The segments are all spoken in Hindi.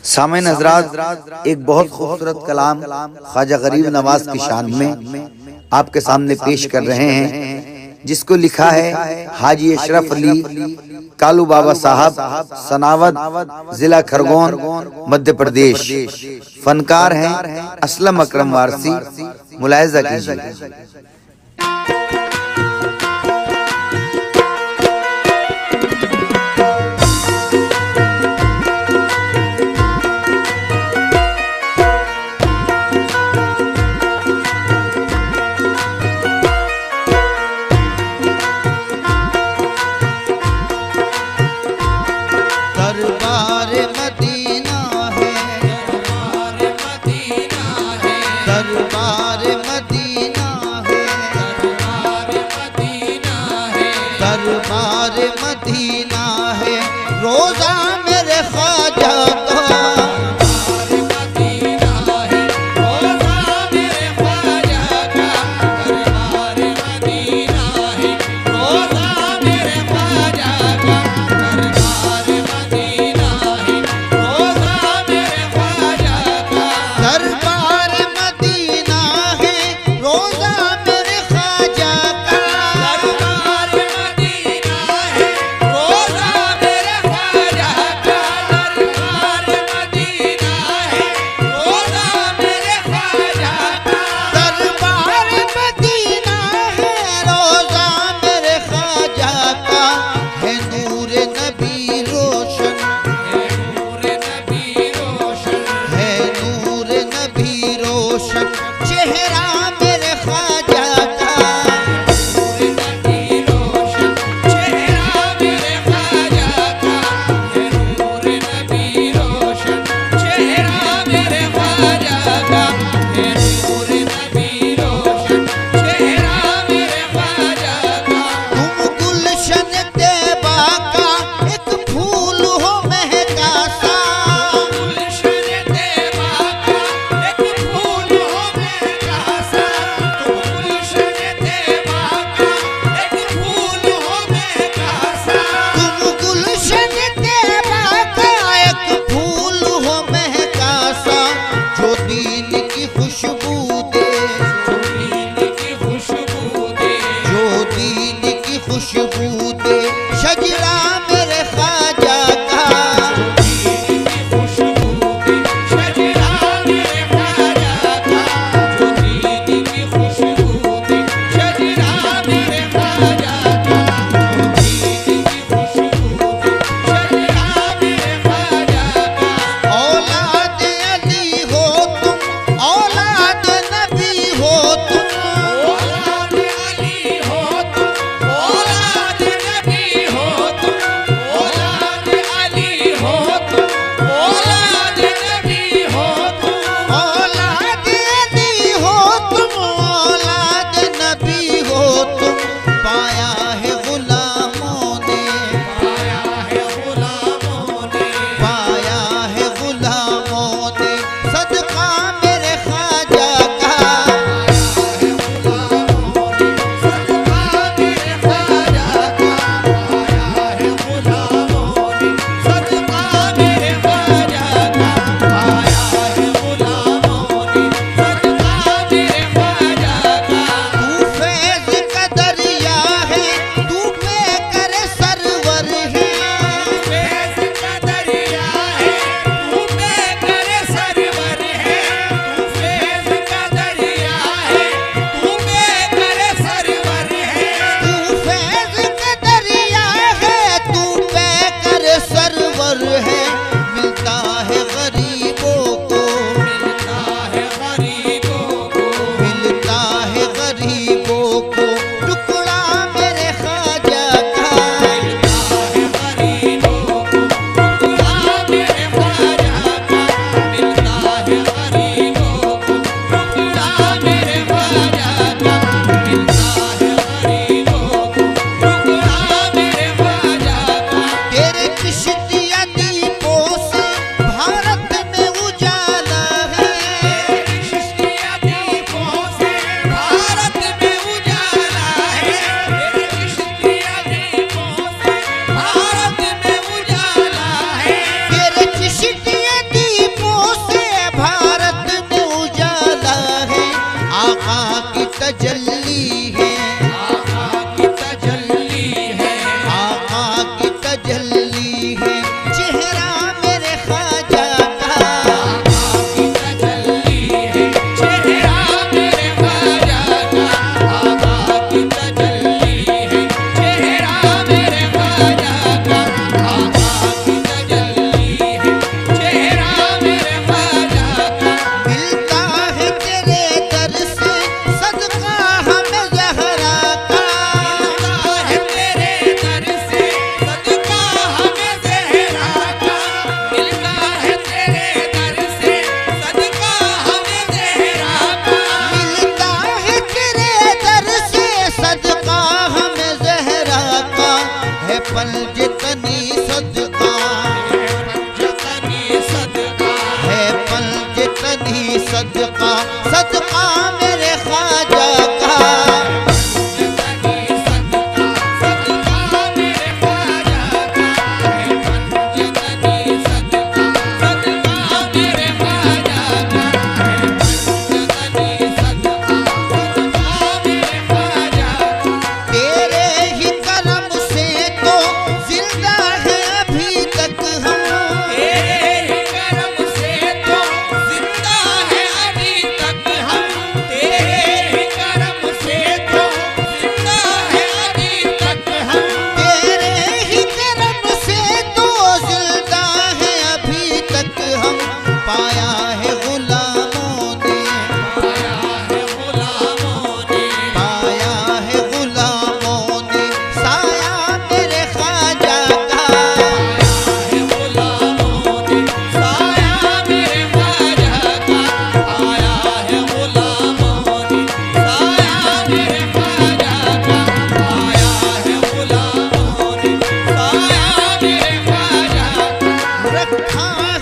सामईन हज़रात, एक बहुत खूबसूरत कलाम ख्वाजा गरीब नवाज की शान में आपके सामने पेश कर रहे हैं, जिसको लिखा है हाजी अशरफ अली कालू बाबा साहब, सनावद, जिला खरगोन, मध्य प्रदेश। फनकार हैं असलम अकरम वारसी। मुलाहिजा कीजिए। दरबार मदीना है, दरबार मदीना है, दरबार मदीना है,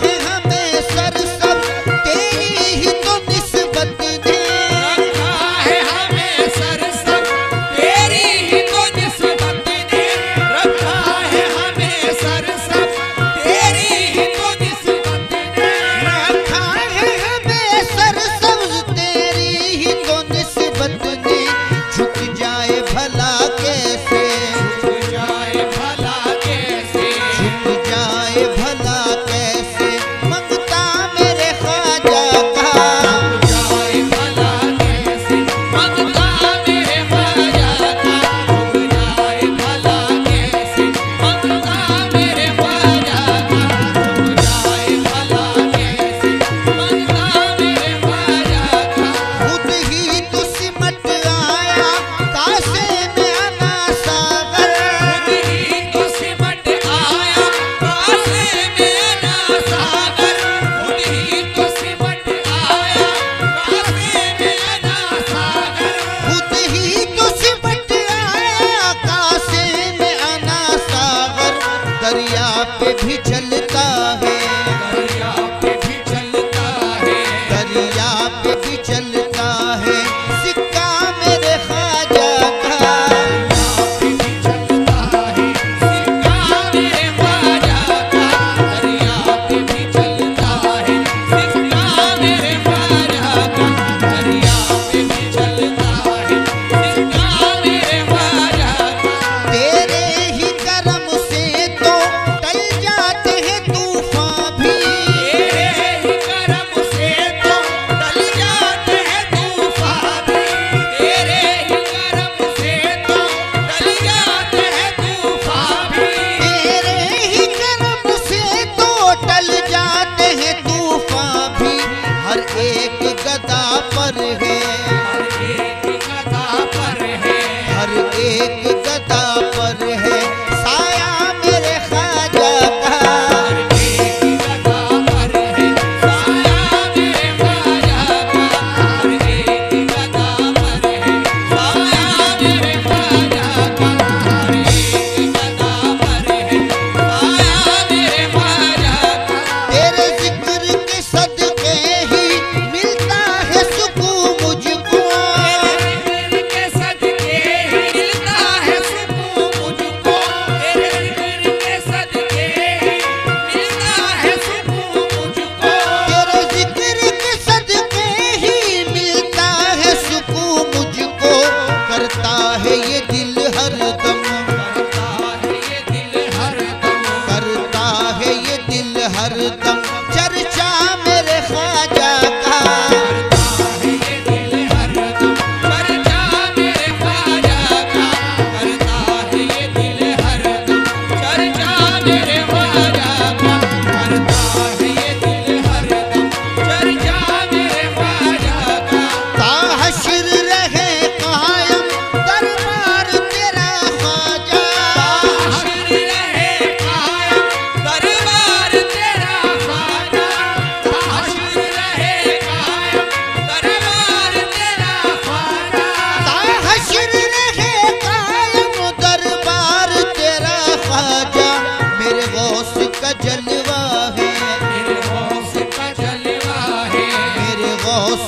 है हमें सरसब तेरी ही तो निस्बत ने, रखा है हमें सरसब तेरी ही तो निस्बत ने, रखा है हमें सरसब तेरी ही तो निस्बत ने, रखा है हमें सरसब्ज तेरी ही तो निस्बत ने। झुक जाए भला कैसे, झुक जाए भला कैसे, झुक जाए भला कैसे, मंगता मेरे ख्वाजा का। जाए भला कैसे, मंगता मेरे ख्वाजा का, झुक जाए भला कैसे, मंगता मेरे ख्वाजा का, झुक जाए भला कैसे, मंगता मेरे ख्वाजा का। खुद ही तो सिमट आया कासे में अना सागर, खुद ही तो सिमट आया कासे में ना सागर, खुद ही तो सिमट आया कासे में ना सागर, खुद ही तो सिमट आया कासे में अना सागर। दरिया पे भी चलता है, दरिया पे भी चलता है, दरिया पे भी चलता है, सिक्का मेरे ख्वाजा का। पे भी चलता है, सिक्का मेरे ख्वाजा का, दरिया पे भी चलता है, सिक्का मेरे ख्वाजा का, दरिया पे भी चलता है, सिक्का मेरे ख्वाजा का। तेरे ही करम से तो टल जाते हैं तूफान भी, तेरे ही करम से तो टल जाते हैं तूफान भी, तेरे ही करम से तो टल जाते हैं तूफान भी, तेरे ही करम से तो टल जाते हैं तूफान भी। हर एक गदा पर है, हर एक गदा पर है, हर एक गदा पर है साया मेरे ख्वाजा का। हर एक गदा पर है साया मेरे ख्वाजा का, हर एक गदा पर है साया मेरे ख्वाजा का, हर एक गदा पर है साया मेरे ख्वाजा का। तेरे जिक्र के सदके ही मिलता है सुकून मुझको, तेरे के सदके ही मिलता है सुकून मुझको, तेरे जिक्र के सदके ही मिलता है सुकून मुझको, तेरे जिक्र के सदके ही मिलता है सुकून मुझको। करता है ये दिल हरदम, करता है ये दिल हरदम, करता है ये दिल हरदम चर्चा मेरे ख्वाजा का। करता है ये दिल हरदम चर्चा मेरे ख्वाजा का, करता है ये दिल हरदम चर्चा मेरे ख्वाजा का, करता है ये दिल हरदम चर्चा मेरे ख्वाजा का। ताहशर रहे कायम दरबार तेरा ख्वाजा, ताहशर रहे कायम दरबार तेरा ख्वाजा, ताहशर रहे कायम दरबार तेरा ख्वाजा, ताहशर रहे कायम दरबार तेरा ख्वाजा। मेरे गौस का जलवा है, मेरे गौस का जलवा है, मेरे गौस